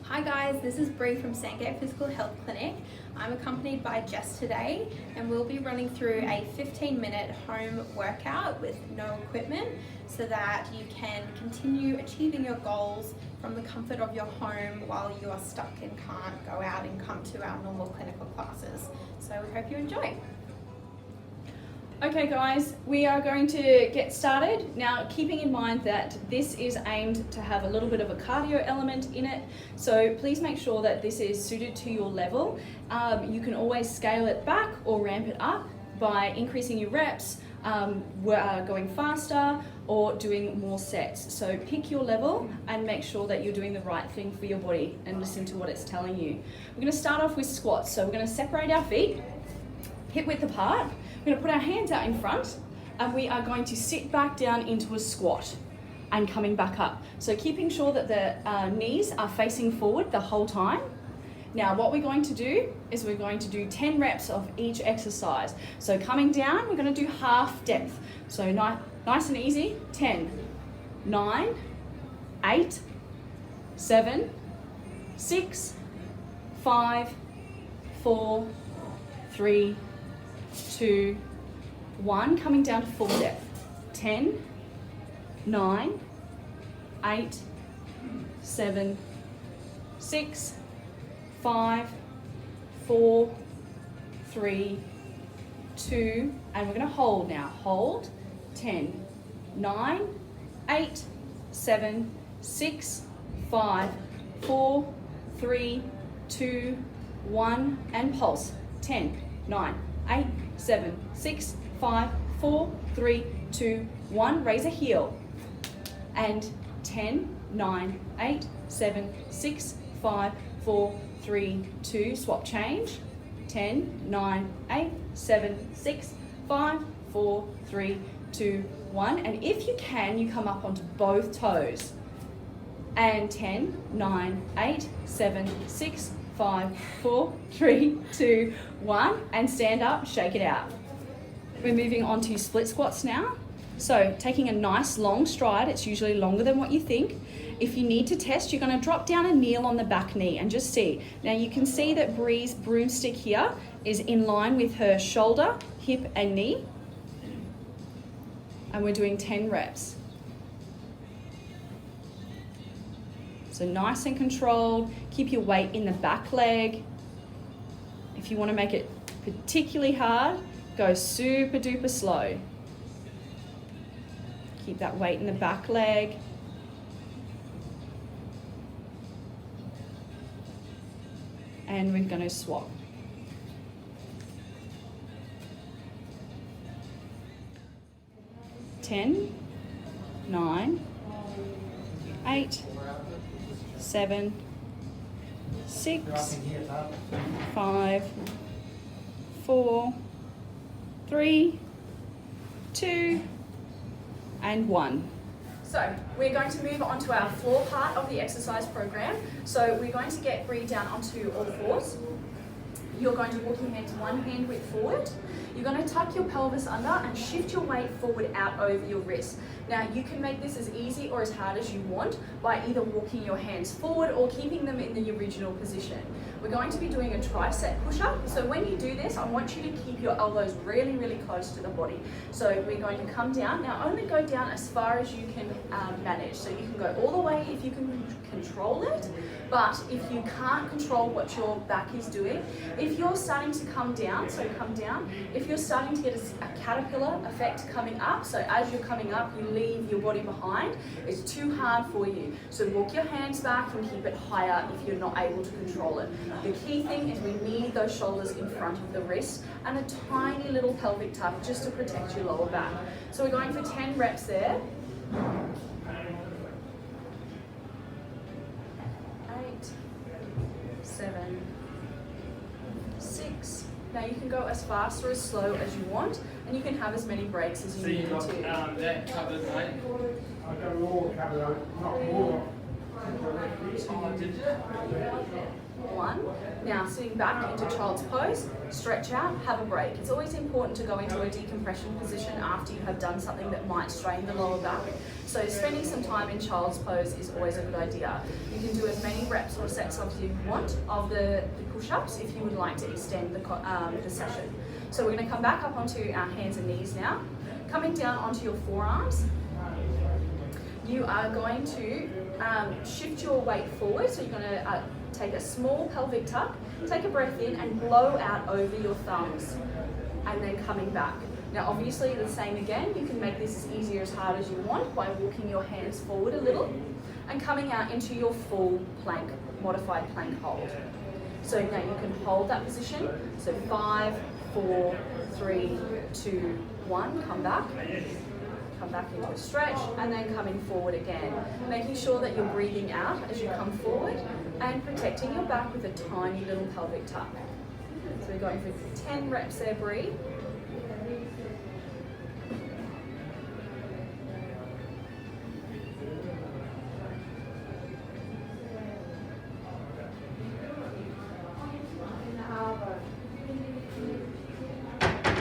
Hi guys, this is Bree from Sandgate Physical Health Clinic. I'm accompanied by Jess today and we'll be running through a 15-minute home workout with no equipment so that you can continue achieving your goals from the comfort of your home while you are stuck and can't go out and come to our normal clinical classes. So we hope you enjoy. Okay guys, we are going to get started. Now keeping in mind that this is aimed to have a little bit of a cardio element in it, so please make sure that this is suited to your level. You can always scale it back or ramp it up by increasing your reps, going faster or doing more sets. So pick your level and make sure that you're doing the right thing for your body and listen to what it's telling you. We're going to start off with squats. So we're going to separate our feet, hip width apart. We're going to put our hands out in front and we are going to sit back down into a squat and coming back up. So keeping sure that the knees are facing forward the whole time. Now what we're going to do is we're going to do 10 reps of each exercise. So coming down, we're going to do half depth. So nice and easy. 10, 9, 8, 7, 6, 5, 4, 3, 2, 1, coming down to full depth. 10, 9, 8, 7, 6, 5, 4, 3, 2, and we're going to hold now. Hold. 10, 9, 8, 7, 6, 5, 4, 3, 2, 1, and pulse. 10, 9, 8, 7, 6, 5, 4, 3, 2, 1. Raise a heel. And 10, 9, 8, 7, 6, 5, 4, 3, 2. Swap change. 10, 9, 8, 7, 6, 5, 4, 3, 2, 1. And if you can, you come up onto both toes. And 10, 9, 8, 7, 6, 5, 4, 3, 2, 1, and stand up, shake it out. We're moving on to split squats now. So taking a nice long stride, it's usually longer than what you think. If you need to test, you're going to drop down and kneel on the back knee and just see. Now you can see that Bree's broomstick here is in line with her shoulder, hip and knee. And we're doing 10 reps. So nice and controlled, keep your weight in the back leg. If you want to make it particularly hard, go super duper slow. Keep that weight in the back leg. And we're going to swap. Ten, 9, 8, 7, 6, 5, 4, 3, 2, and 1. So we're going to move on to our floor part of the exercise program. So we're going to get Bree down onto all fours. You're going to walk your hands one hand width forward. You're going to tuck your pelvis under and shift your weight forward out over your wrist. Now you can make this as easy or as hard as you want by either walking your hands forward or keeping them in the original position. We're going to be doing a tricep push-up. So when you do this, I want you to keep your elbows really, really close to the body. So we're going to come down. Now only go down as far as you can manage. So you can go all the way if you can control it. But if you can't control what your back is doing, if you're starting to come down, so come down, if you're starting to get a caterpillar effect coming up, so as you're coming up, you leave your body behind, it's too hard for you. So walk your hands back and keep it higher if you're not able to control it. The key thing is we need those shoulders in front of the wrist and a tiny little pelvic tuck just to protect your lower back. So we're going for 10 reps there. 8, 7, 6. Now you can go as fast or as slow as you want, and you can have as many breaks as you need to. That covered, mate. I got it all covered, not more. One. Now sitting back into child's pose, stretch out, have a break. It's always important to go into a decompression position after you have done something that might strain the lower back. So spending some time in child's pose is always a good idea. You can do as many reps or sets as you want of the push-ups if you would like to extend the session. So we're going to come back up onto our hands and knees now. Coming down onto your forearms, you are going to shift your weight forward. So you're going to take a small pelvic tuck, take a breath in and blow out over your thumbs, and then coming back. Now obviously the same again, you can make this as easy or as hard as you want by walking your hands forward a little and coming out into your full plank, modified plank hold. So now you can hold that position. So 5, 4, 3, 2, 1, come back into a stretch, and then coming forward again. Making sure that you're breathing out as you come forward and protecting your back with a tiny little pelvic tuck. So we're going for 10 reps there, breathe.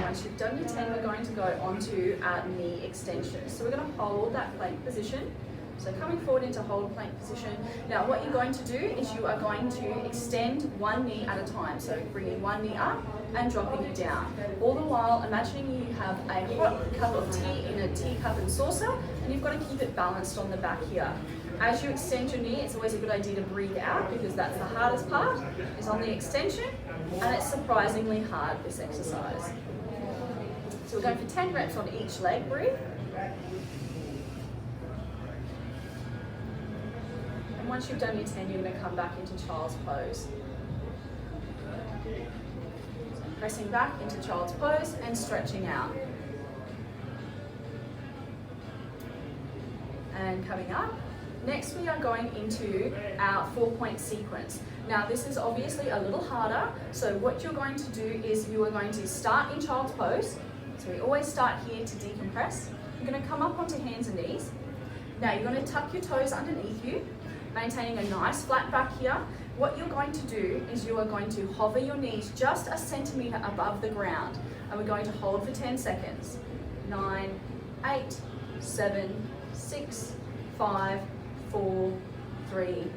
Once you've done your 10, we're going to go onto our knee extensions. So we're going to hold that plank position. So coming forward into hold plank position. Now what you're going to do is you are going to extend one knee at a time. So bringing one knee up and dropping it down. All the while imagining you have a hot cup of tea in a teacup and saucer, and you've got to keep it balanced on the back here. As you extend your knee, it's always a good idea to breathe out because that's the hardest part, is on the extension, and it's surprisingly hard, this exercise. So we're going for 10 reps on each leg, breathe. And once you've done your 10, you're going to come back into child's pose. So pressing back into child's pose and stretching out. And coming up. Next we are going into our 4-point sequence. Now this is obviously a little harder, so what you're going to do is you are going to start in child's pose. So we always start here to decompress. You're going to come up onto hands and knees. Now you're going to tuck your toes underneath you, maintaining a nice flat back here. What you're going to do is you are going to hover your knees just a centimetre above the ground, and we're going to hold for 10 seconds. 9, 8, 7, 6, 5, 4, 3,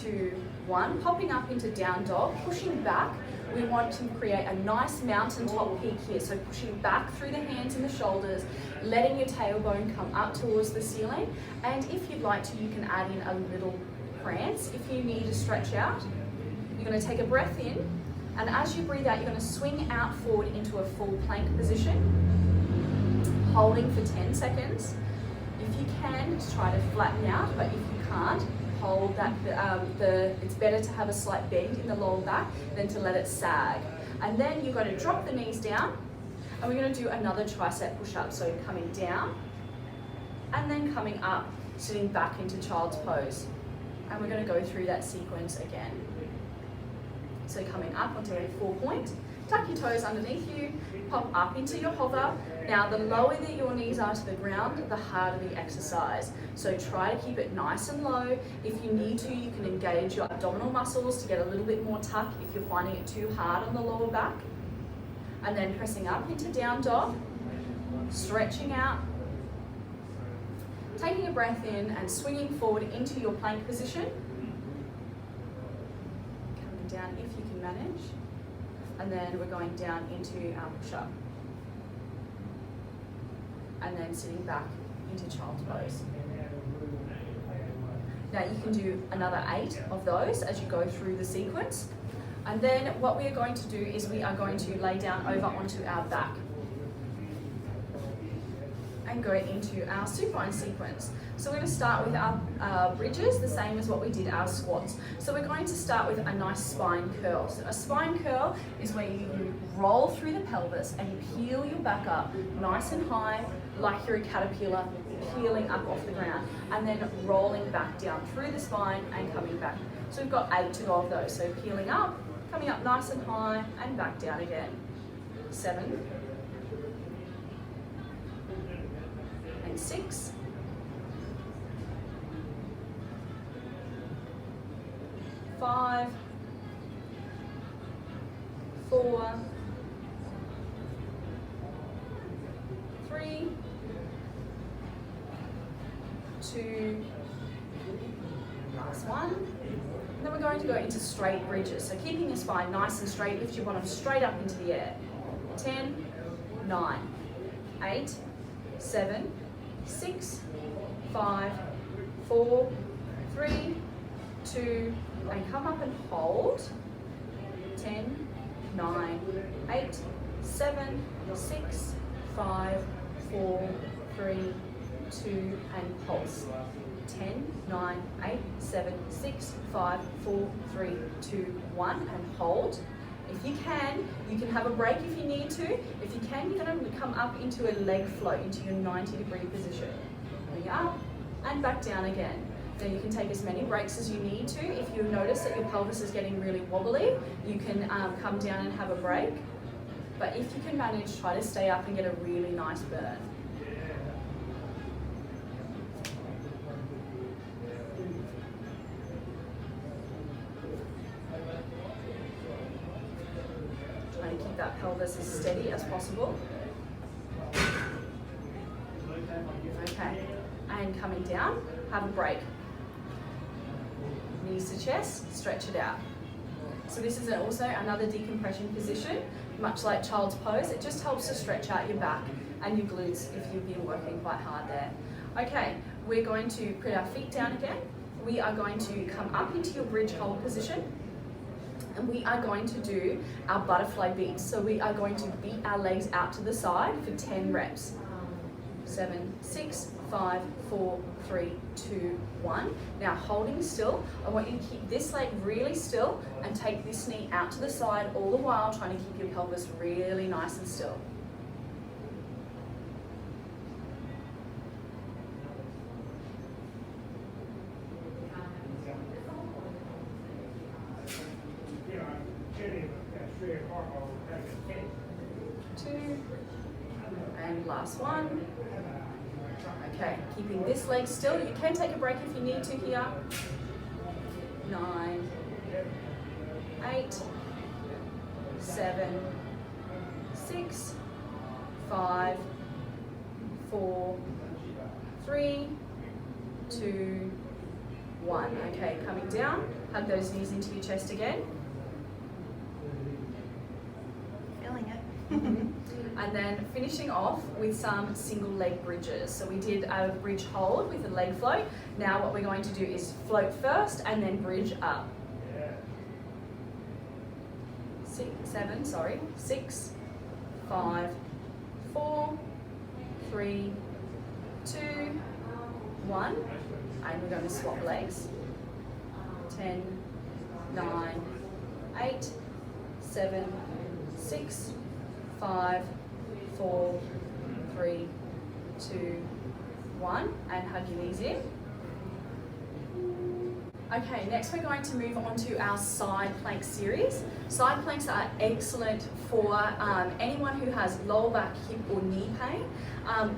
2, 1. Popping up into down dog, pushing back. We want to create a nice mountaintop peak here. So pushing back through the hands and the shoulders, letting your tailbone come up towards the ceiling. And if you'd like to, you can add in a little prance if you need to stretch out. You're going to take a breath in, and as you breathe out, you're going to swing out forward into a full plank position, holding for 10 seconds. If you can, just try to flatten out, but if you can't, hold that. It's better to have a slight bend in the lower back than to let it sag. And then you're going to drop the knees down, and we're going to do another tricep push-up. So coming down, and then coming up, sitting back into child's pose. And we're going to go through that sequence again. So coming up onto a 4-point, tuck your toes underneath you, pop up into your hover. Now the lower that your knees are to the ground, the harder the exercise. So try to keep it nice and low. If you need to, you can engage your abdominal muscles to get a little bit more tuck if you're finding it too hard on the lower back. And then pressing up into down dog, stretching out, taking a breath in and swinging forward into your plank position. Coming down if you can manage. And then we're going down into our push-up. And then sitting back into child's pose. Now you can do another 8 of those as you go through the sequence. And then what we are going to do is we are going to lay down over onto our back and go into our supine sequence. So we're going to start with our bridges, the same as what we did our squats. So we're going to start with a nice spine curl. So a spine curl is where you roll through the pelvis and you peel your back up nice and high, like you're a caterpillar, peeling up off the ground, and then rolling back down through the spine and coming back. So we've got 8 to go of those. So peeling up, coming up nice and high, and back down again. 7, and 6, 5, 4, 3, 2, last one. And then we're going to go into straight bridges. So keeping your spine nice and straight, lift your bottom straight up into the air. 10, 9, 8, 7, 6, 5, 4, 3, 2, and come up and hold. 10, 9, 8, 7, 6, 5, 4, 3, 2, and pulse. 10, 9, 8, 7, 6, 5, 4, 3, 2, 1, and hold. If you can have a break if you need to. If you can, you're going to come up into a leg float, into your 90-degree position. Coming up and back down again. Now you can take as many breaks as you need to. If you notice that your pelvis is getting really wobbly, you can come down and have a break. But if you can manage, try to stay up and get a really nice burn. Trying to keep that pelvis as steady as possible. Okay, and coming down, have a break. Knees to chest, stretch it out. So this is also another decompression position, much like child's pose. It just helps to stretch out your back and your glutes if you've been working quite hard there. Okay, we're going to put our feet down again. We are going to come up into your bridge hold position. And we are going to do our butterfly beats. So we are going to beat our legs out to the side for 10 reps. 7, 6, 5, 4, 3, 2, 1. Now holding still, I want you to keep this leg really still and take this knee out to the side all the while, trying to keep your pelvis really nice and still. Two, and last one. Okay, keeping this leg still. You can take a break if you need to here. 9, 8, 7, 6, 5, 4, 3, 2, 1. Okay, coming down. Hug those knees into your chest again. Feeling it. And then finishing off with some single leg bridges. So we did a bridge hold with a leg float. Now what we're going to do is float first and then bridge up. 6, 5, 4, 3, 2, 1. And we're going to swap legs. 10, 9, 8, 7, 6, 5, 4, 3, 2, 1, and hug your knees in. Okay, next we're going to move on to our side plank series. Side planks are excellent for anyone who has lower back, hip or knee pain.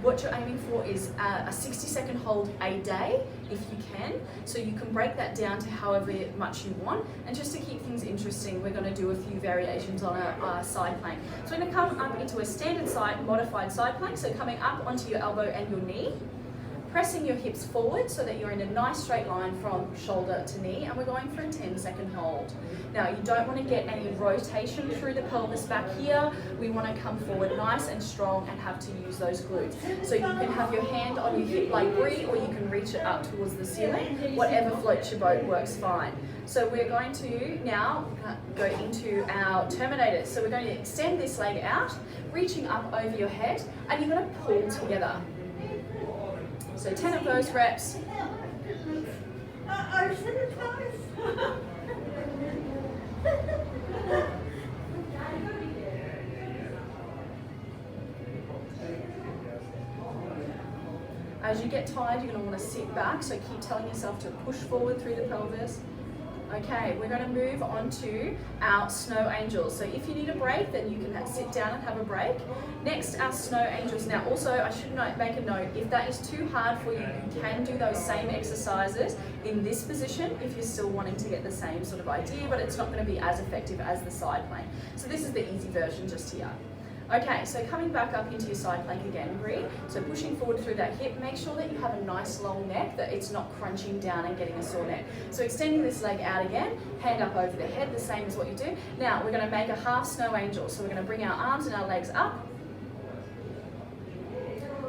What you're aiming for is a 60-second hold a day, if you can. So you can break that down to however much you want. And just to keep things interesting, we're going to do a few variations on a side plank. So we're going to come up into a standard side, modified side plank. So coming up onto your elbow and your knee. Pressing your hips forward so that you're in a nice straight line from shoulder to knee, and we're going for a 10-second hold. Now you don't want to get any rotation through the pelvis back here. We want to come forward nice and strong and have to use those glutes. So you can have your hand on your hip like Brie, or you can reach it up towards the ceiling. Whatever floats your boat works fine. So we're going to now go into our terminators. So we're going to extend this leg out, reaching up over your head, and you're going to pull together. So 10 of those reps. As you get tired, you're going to want to sit back, so keep telling yourself to push forward through the pelvis. Okay, we're going to move on to our snow angels. So if you need a break, then you can sit down and have a break. Next, our snow angels. Now also, I should make a note, if that is too hard for you, you can do those same exercises in this position if you're still wanting to get the same sort of idea, but it's not going to be as effective as the side plank. So this is the easy version just here. Okay, so coming back up into your side plank again, Bree. So pushing forward through that hip, make sure that you have a nice long neck, that it's not crunching down and getting a sore neck. So extending this leg out again, hand up over the head, the same as what you do. Now we're going to make a half snow angel. So we're going to bring our arms and our legs up.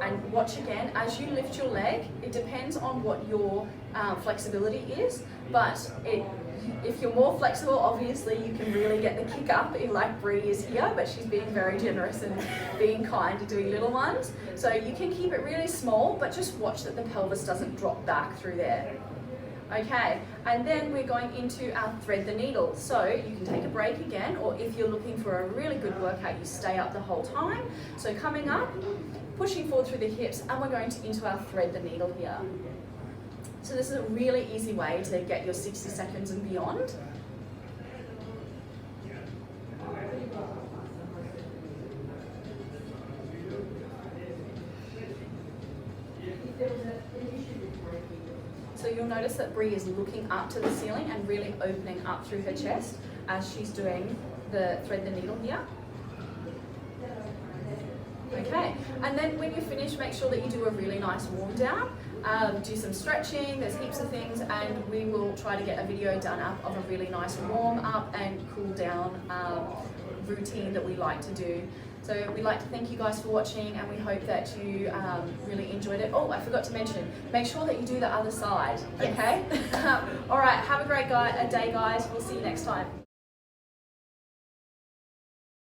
And watch again, as you lift your leg, it depends on what your flexibility is, but if you're more flexible, obviously you can really get the kick up, like Bree is here, but she's being very generous and being kind to doing little ones. So you can keep it really small, but just watch that the pelvis doesn't drop back through there. Okay, and then we're going into our thread the needle. So you can take a break again, or if you're looking for a really good workout, you stay up the whole time. So coming up, pushing forward through the hips, and we're going into our thread the needle here. So this is a really easy way to get your 60 seconds and beyond. So you'll notice that Bree is looking up to the ceiling and really opening up through her chest as she's doing the thread the needle here. Okay, and then when you finish, make sure that you do a really nice warm down. Do some stretching, there's heaps of things, and we will try to get a video done up of a really nice warm up and cool down routine that we like to do. So we'd like to thank you guys for watching, and we hope that you really enjoyed it. Oh, I forgot to mention, make sure that you do the other side, okay? Yes. All right, have a great day, guys. We'll see you next time.